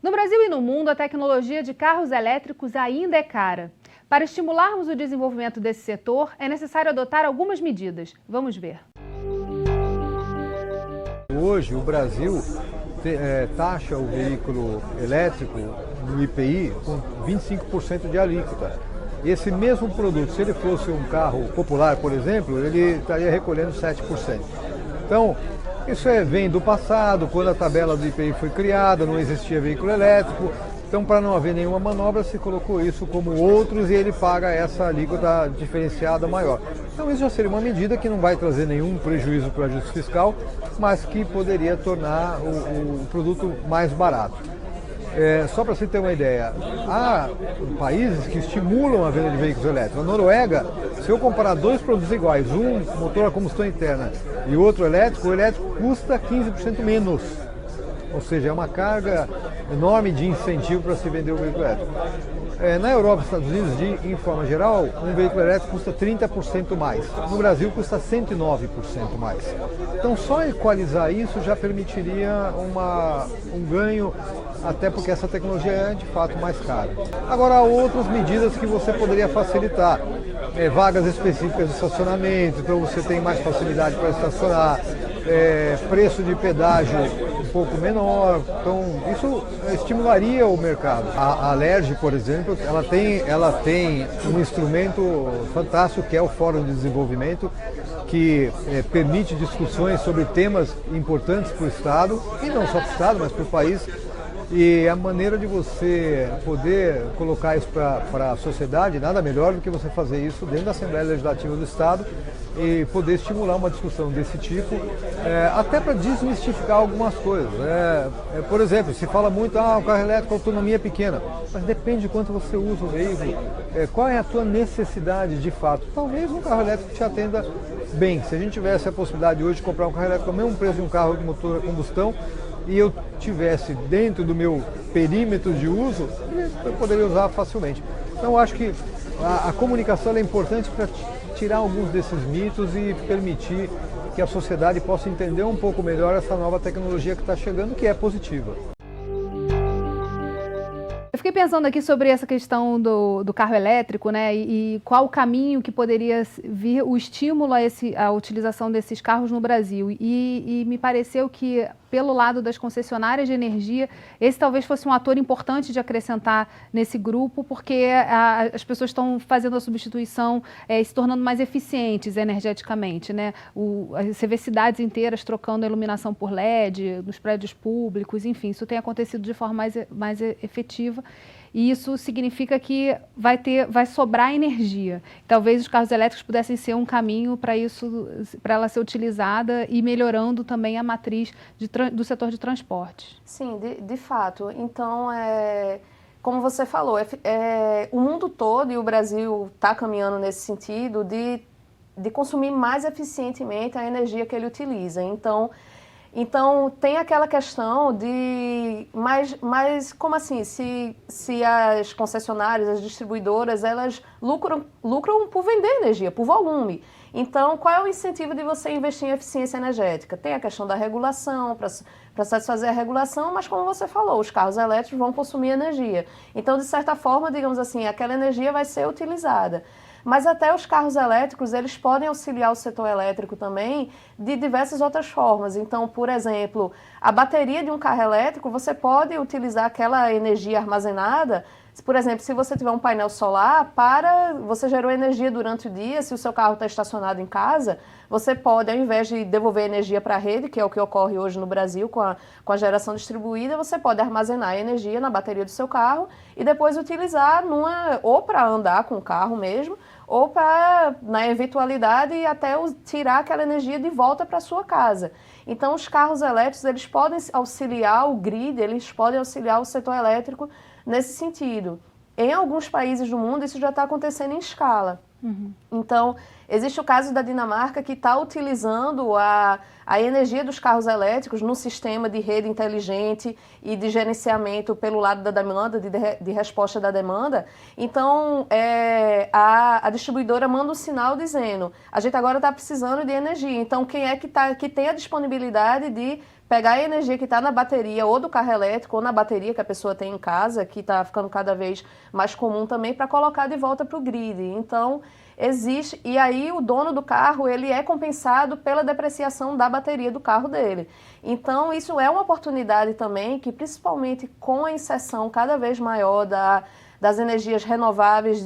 No Brasil e no mundo, a tecnologia de carros elétricos ainda é cara. Para estimularmos o desenvolvimento desse setor, é necessário adotar algumas medidas. Vamos ver. Hoje, o Brasil taxa o veículo elétrico no IPI com 25% de alíquota. Esse mesmo produto, se ele fosse um carro popular, por exemplo, ele estaria recolhendo 7%. Então, isso vem do passado, quando a tabela do IPI foi criada, não existia veículo elétrico. Então, para não haver nenhuma manobra, se colocou isso como outros e ele paga essa alíquota diferenciada maior. Então, isso já seria uma medida que não vai trazer nenhum prejuízo para o ajuste fiscal, mas que poderia tornar o produto mais barato. Só para você ter uma ideia, há países que estimulam a venda de veículos elétricos. A Noruega, se eu comparar dois produtos iguais, um motor a combustão interna e outro elétrico, o elétrico custa 15% menos. Ou seja, é uma carga enorme de incentivo para se vender o veículo elétrico. Na Europa e Estados Unidos, em forma geral, um veículo elétrico custa 30% mais. No Brasil, custa 109% mais. Então, só equalizar isso já permitiria um ganho, até porque essa tecnologia é, de fato, mais cara. Agora, há outras medidas que você poderia facilitar. Vagas específicas de estacionamento, então você tem mais facilidade para estacionar. Preço de pedágio um pouco menor, então isso estimularia o mercado. A Alerj, por exemplo, ela tem um instrumento fantástico que é o Fórum de Desenvolvimento, que permite discussões sobre temas importantes para o Estado, e não só para o Estado, mas para o país. E a maneira de você poder colocar isso para a sociedade, nada melhor do que você fazer isso dentro da Assembleia Legislativa do Estado e poder estimular uma discussão desse tipo, até para desmistificar algumas coisas. Por exemplo, se fala muito, um carro elétrico, autonomia pequena, mas depende de quanto você usa o veículo, qual é a tua necessidade de fato. Talvez um carro elétrico te atenda bem. Se a gente tivesse a possibilidade hoje de comprar um carro elétrico ao mesmo preço de um carro de motor a combustão, e eu tivesse dentro do meu perímetro de uso, eu poderia usar facilmente. Então eu acho que a comunicação é importante para tirar alguns desses mitos e permitir que a sociedade possa entender um pouco melhor essa nova tecnologia que está chegando, que é positiva. Eu fiquei pensando aqui sobre essa questão do carro elétrico, né? E qual o caminho que poderia vir o estímulo à utilização desses carros no Brasil. E me pareceu que, pelo lado das concessionárias de energia, esse talvez fosse um ator importante de acrescentar nesse grupo, porque as pessoas estão fazendo a substituição e se tornando mais eficientes energeticamente, né? Você vê cidades inteiras trocando a iluminação por LED, nos prédios públicos, enfim, isso tem acontecido de forma mais efetiva. E isso significa que vai sobrar energia. Talvez os carros elétricos pudessem ser um caminho para ela ser utilizada e melhorando também a matriz do setor de transportes. Sim, de fato. Então, como você falou, o mundo todo, e o Brasil está caminhando nesse sentido, de consumir mais eficientemente a energia que ele utiliza. Então tem aquela questão de, mas como assim, se as concessionárias, as distribuidoras, elas lucram por vender energia, por volume. Então, qual é o incentivo de você investir em eficiência energética? Tem a questão da regulação, para satisfazer a regulação, mas como você falou, os carros elétricos vão consumir energia. Então, de certa forma, digamos assim, aquela energia vai ser utilizada. Mas até os carros elétricos, eles podem auxiliar o setor elétrico também de diversas outras formas. Então, por exemplo, a bateria de um carro elétrico, você pode utilizar aquela energia armazenada. Por exemplo, se você tiver um painel solar, você gerou energia durante o dia, se o seu carro está estacionado em casa, você pode, ao invés de devolver energia para a rede, que é o que ocorre hoje no Brasil com a geração distribuída, você pode armazenar energia na bateria do seu carro e depois utilizar ou para andar com o carro mesmo, ou para, na eventualidade, até tirar aquela energia de volta para a sua casa. Então, os carros elétricos, eles podem auxiliar o grid, eles podem auxiliar o setor elétrico nesse sentido. Em alguns países do mundo, isso já está acontecendo em escala. Uhum. Então, Existe o caso da Dinamarca, que está utilizando a energia dos carros elétricos no sistema de rede inteligente e de gerenciamento pelo lado da demanda, de resposta da demanda. Então, a distribuidora manda um sinal dizendo: a gente agora está precisando de energia. Então, quem é que tem a disponibilidade de pegar a energia que está na bateria ou do carro elétrico ou na bateria que a pessoa tem em casa, que está ficando cada vez mais comum também, para colocar de volta para o grid. Então, existe, e aí o dono do carro, ele é compensado pela depreciação da bateria do carro dele. Então, isso é uma oportunidade também que, principalmente com a inserção cada vez maior das energias renováveis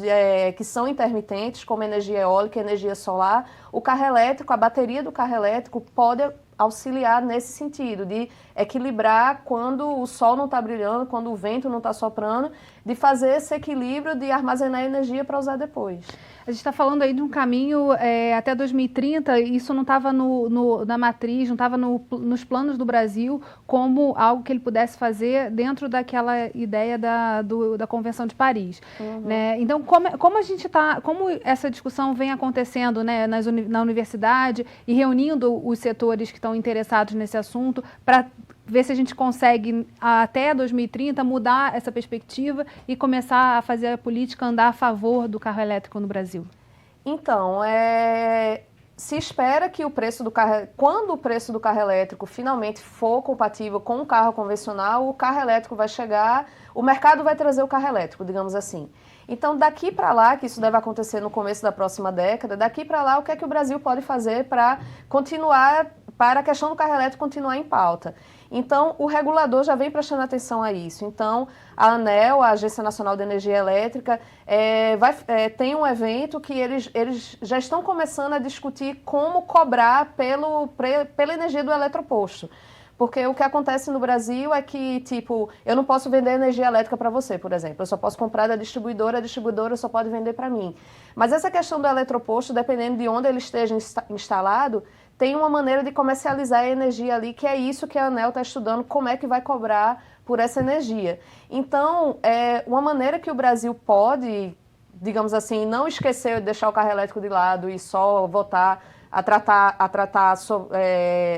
que são intermitentes, como energia eólica e energia solar, o carro elétrico, a bateria do carro elétrico pode auxiliar nesse sentido, de equilibrar quando o sol não está brilhando, quando o vento não está soprando, de fazer esse equilíbrio de armazenar energia para usar depois. A gente está falando aí de um caminho até 2030, isso não estava na matriz, não estava nos planos do Brasil como algo que ele pudesse fazer dentro daquela ideia da Convenção de Paris. Né? Então, como a gente como essa discussão vem acontecendo, né, na universidade e reunindo os setores que estão interessados nesse assunto para ver se a gente consegue, até 2030, mudar essa perspectiva e começar a fazer a política andar a favor do carro elétrico no Brasil? Então, se espera que quando o preço do carro elétrico finalmente for compatível com o carro convencional, o carro elétrico vai chegar, o mercado vai trazer o carro elétrico, digamos assim. Então, daqui para lá, que isso deve acontecer no começo da próxima década, daqui para lá, o que é que o Brasil pode fazer para a questão do carro elétrico continuar em pauta? Então, o regulador já vem prestando atenção a isso. Então, a ANEEL, a Agência Nacional de Energia Elétrica, tem um evento que eles já estão começando a discutir como cobrar pela energia do eletroposto. Porque o que acontece no Brasil é que, tipo, eu não posso vender energia elétrica para você, por exemplo. Eu só posso comprar da distribuidora, a distribuidora só pode vender para mim. Mas essa questão do eletroposto, dependendo de onde ele esteja instalado, tem uma maneira de comercializar a energia ali, que é isso que a ANEEL está estudando, como é que vai cobrar por essa energia. Então, uma maneira que o Brasil pode, digamos assim, não esquecer de deixar o carro elétrico de lado e só voltar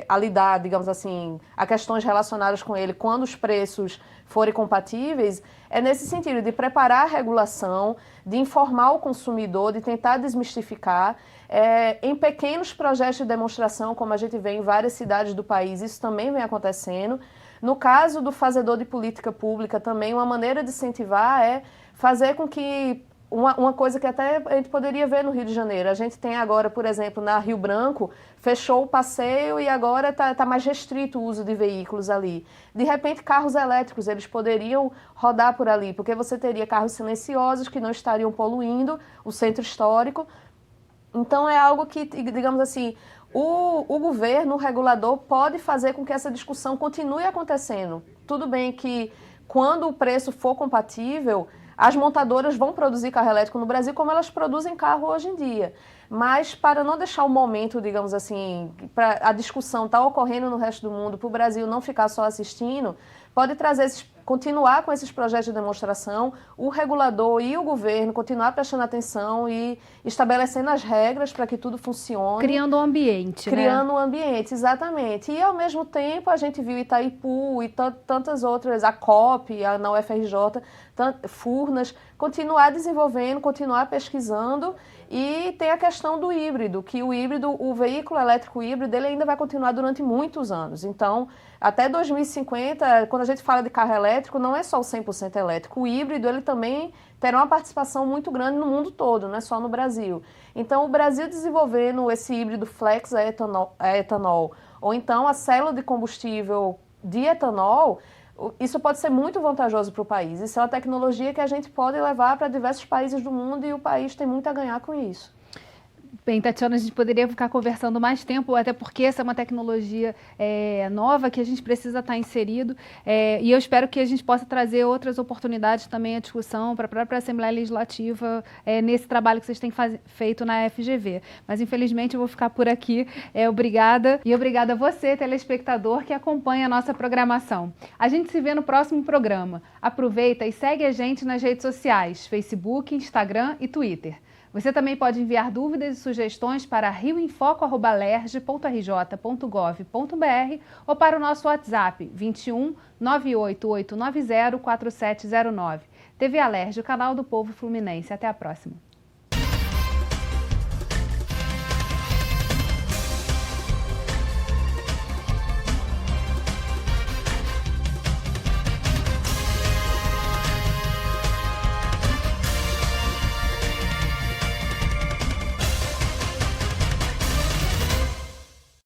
a lidar, digamos assim, a questões relacionadas com ele quando os preços forem compatíveis, é nesse sentido de preparar a regulação, de informar o consumidor, de tentar desmistificar. Em pequenos projetos de demonstração, como a gente vê em várias cidades do país, isso também vem acontecendo. No caso do fazedor de política pública, também uma maneira de incentivar é fazer com que uma coisa que até a gente poderia ver no Rio de Janeiro. A gente tem agora, por exemplo, na Rio Branco, fechou o passeio e agora está mais restrito o uso de veículos ali. De repente, carros elétricos, eles poderiam rodar por ali, porque você teria carros silenciosos que não estariam poluindo o centro histórico. Então, é algo que, digamos assim, o governo, o regulador, pode fazer com que essa discussão continue acontecendo. Tudo bem que, quando o preço for compatível, as montadoras vão produzir carro elétrico no Brasil como elas produzem carro hoje em dia. Mas para não deixar o momento, digamos assim, para a discussão estar ocorrendo no resto do mundo, para o Brasil não ficar só assistindo, pode continuar com esses projetos de demonstração, o regulador e o governo continuar prestando atenção e estabelecendo as regras para que tudo funcione. Criando um ambiente, Criando um ambiente, exatamente. E, ao mesmo tempo, a gente viu Itaipu e tantas outras, a COP, na UFRJ, Furnas, continuar desenvolvendo, continuar pesquisando. E tem a questão do híbrido, que o veículo elétrico híbrido, ele ainda vai continuar durante muitos anos. Então, até 2050, quando a gente fala de carro elétrico, não é só o 100% elétrico. O híbrido, ele também terá uma participação muito grande no mundo todo, não é só no Brasil. Então, o Brasil desenvolvendo esse híbrido flex a etanol, ou então a célula de combustível de etanol, isso pode ser muito vantajoso para o país. Isso é uma tecnologia que a gente pode levar para diversos países do mundo e o país tem muito a ganhar com isso. Bem, Tatiana, a gente poderia ficar conversando mais tempo, até porque essa é uma tecnologia nova que a gente precisa estar inserido, e eu espero que a gente possa trazer outras oportunidades também à discussão para a própria Assembleia Legislativa nesse trabalho que vocês têm feito na FGV. Mas, infelizmente, eu vou ficar por aqui. Obrigada, e obrigada a você, telespectador, que acompanha a nossa programação. A gente se vê no próximo programa. Aproveita e segue a gente nas redes sociais, Facebook, Instagram e Twitter. Você também pode enviar dúvidas e sugestões para rioemfoco@lerj.rj.gov.br ou para o nosso WhatsApp 21 98890 4709. TV Alerj, o canal do povo fluminense. Até a próxima.